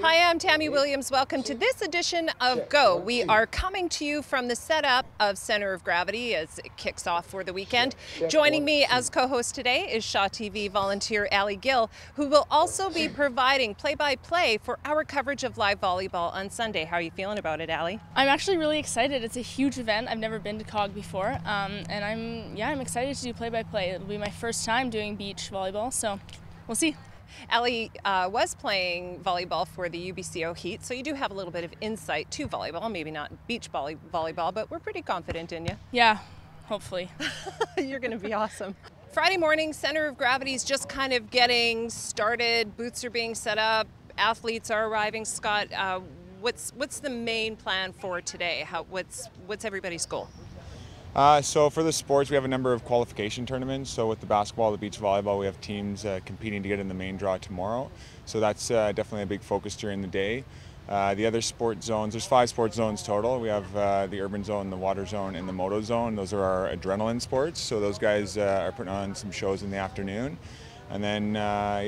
Hi, I'm Tamie Williams. Welcome to this edition of Go. We are coming to you from the setup of Center of Gravity as it kicks off for the weekend. Joining me as co-host today is Shaw TV volunteer Gill, who will also be providing play-by-play for our coverage of live volleyball on Sunday. How are you feeling about it, Allie? I'm actually really excited. It's a huge event. I've never been to COG before, and I'm excited to do play-by-play. It'll be my first time doing beach volleyball, so we'll see. Allie was playing volleyball for the UBCO Heat, so you do have a little bit of insight to volleyball, maybe not beach volleyball, but we're pretty confident in you. Yeah, hopefully. You're going to be awesome. Friday morning, Center of Gravity is just kind of getting started. Booths are being set up. Athletes are arriving. Scott, what's the main plan for today? What's everybody's goal? So for the sports, we have a number of qualification tournaments. So with the basketball, the beach volleyball, we have teams competing to get in the main draw tomorrow. So that's definitely a big focus during the day. The other sport zones, there's 5 sport zones total. We have the urban zone, the water zone, and the moto zone. Those are our adrenaline sports. So those guys are putting on some shows in the afternoon. And then,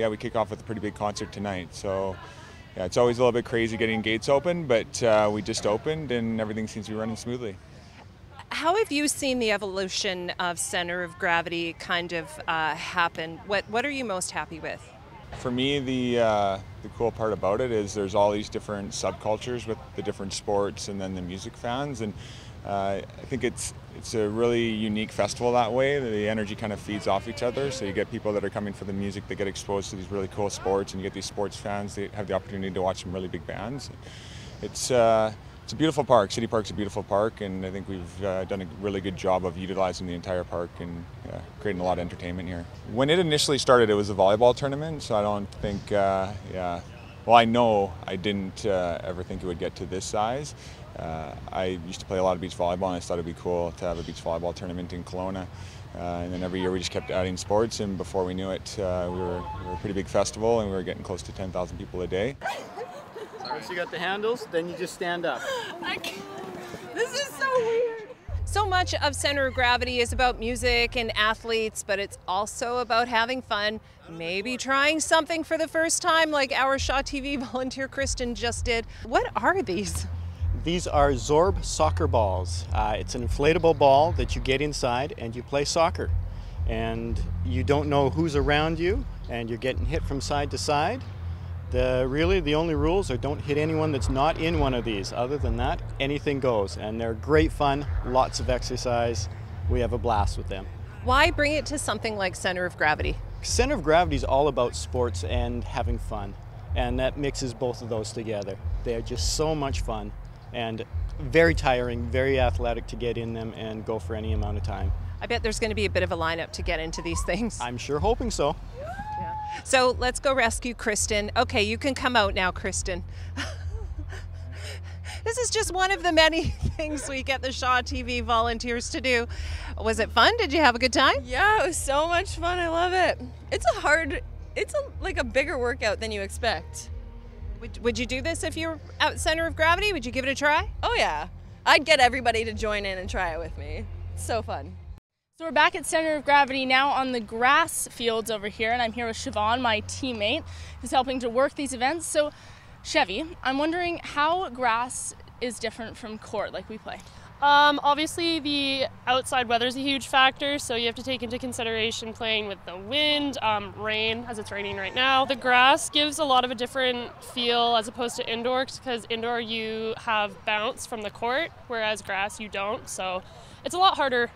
we kick off with a pretty big concert tonight. So yeah, it's always a little bit crazy getting gates open, but we just opened and everything seems to be running smoothly. How have you seen the evolution of Center of Gravity kind of happen? What are you most happy with? For me, the cool part about it is there's all these different subcultures with the different sports and then the music fans, and I think it's a really unique festival that way. The energy kind of feeds off each other, so you get people that are coming for the music that get exposed to these really cool sports, and you get these sports fans that have the opportunity to watch some really big bands. It's a beautiful park. City Park's a beautiful park, and I think we've done a really good job of utilizing the entire park and creating a lot of entertainment here. When it initially started, it was a volleyball tournament, so I don't think, well, I know I didn't ever think it would get to this size. I used to play a lot of beach volleyball, and I thought it'd be cool to have a beach volleyball tournament in Kelowna. And then every year we just kept adding sports, and before we knew it, we were a pretty big festival, and we were getting close to 10,000 people a day. Once you got the handles, then you just stand up. This is so weird. So much of Center of Gravity is about music and athletes, but it's also about having fun, maybe trying something for the first time like our Shaw TV volunteer Kristen just did. What are these? These are Zorb soccer balls. It's an inflatable ball that you get inside and you play soccer. And you don't know who's around you, and you're getting hit from side to side. Really, the only rules are don't hit anyone that's not in one of these. Other than that, anything goes. And they're great fun, lots of exercise. We have a blast with them. Why bring it to something like Center of Gravity? Center of Gravity is all about sports and having fun. And that mixes both of those together. They're just so much fun and very tiring, very athletic to get in them and go for any amount of time. I bet there's going to be a bit of a lineup to get into these things. I'm sure hoping so. So let's go rescue Kristen. Okay, you can come out now, Kristen. This is just one of the many things we get the Shaw TV volunteers to do. Was it fun? Did you have a good time? Yeah, it was so much fun. I love it. It's like a bigger workout than you expect. Would you do this if you were at Center of Gravity? Would you give it a try? Oh yeah. I'd get everybody to join in and try it with me. It's so fun. So we're back at Center of Gravity now on the grass fields over here, and I'm here with Siobhan, my teammate, who's helping to work these events. So, Chevy, I'm wondering how grass is different from court like we play. Obviously the outside weather is a huge factor, so you have to take into consideration playing with the wind, rain, as it's raining right now. The grass gives a lot of a different feel as opposed to indoor, because indoor you have bounce from the court, whereas grass you don't, so it's a lot harder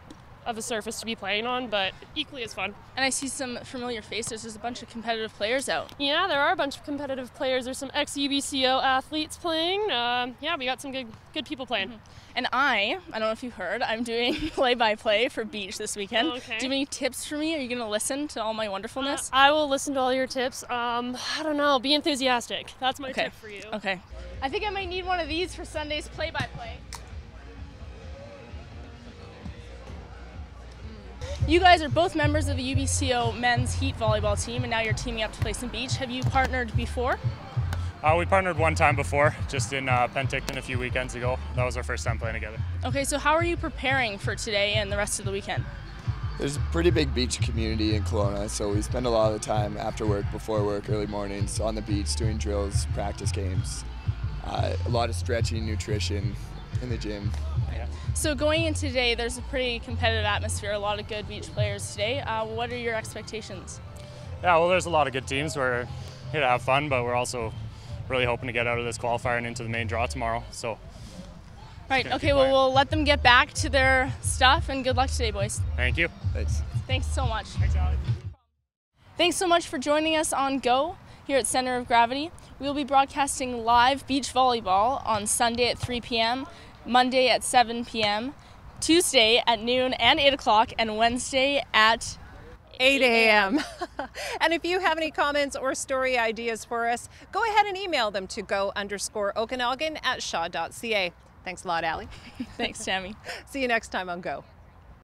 of a surface to be playing on, but equally as fun. And I see some familiar faces. There's a bunch of competitive players out. Yeah, there are a bunch of competitive players. There's some ex-UBCO athletes playing. Yeah, we got some good people playing. Mm-hmm. And I don't know if you heard, I'm doing play-by-play for beach this weekend. Okay. Do you have any tips for me? Are you going to listen to all my wonderfulness? I will listen to all your tips. I don't know, be enthusiastic. That's my tip for you. Okay. I think I might need one of these for Sunday's play-by-play. You guys are both members of the UBCO men's heat volleyball team, and now you're teaming up to play some beach. Have you partnered before? We partnered one time before, just in Penticton a few weekends ago. That was our first time playing together. Okay, so how are you preparing for today and the rest of the weekend? There's a pretty big beach community in Kelowna, so we spend a lot of the time after work, before work, early mornings on the beach doing drills, practice games, a lot of stretching, nutrition in the gym. So going into today, there's a pretty competitive atmosphere, a lot of good beach players today. What are your expectations? Yeah, well, there's a lot of good teams. We're here to have fun, but we're also really hoping to get out of this qualifier and into the main draw tomorrow. So. Right, okay, well, we'll let them get back to their stuff, and good luck today, boys. Thank you. Thanks. Thanks so much. Thanks, Allie. Thanks so much for joining us on Go here at Center of Gravity. We will be broadcasting live beach volleyball on Sunday at 3 p.m., Monday at 7 p.m., Tuesday at noon and 8 o'clock, and Wednesday at 8 a.m. And if you have any comments or story ideas for us, go ahead and email them to go_Okanagan@shaw.ca. Thanks a lot, Allie. Thanks, Tammy. See you next time on Go.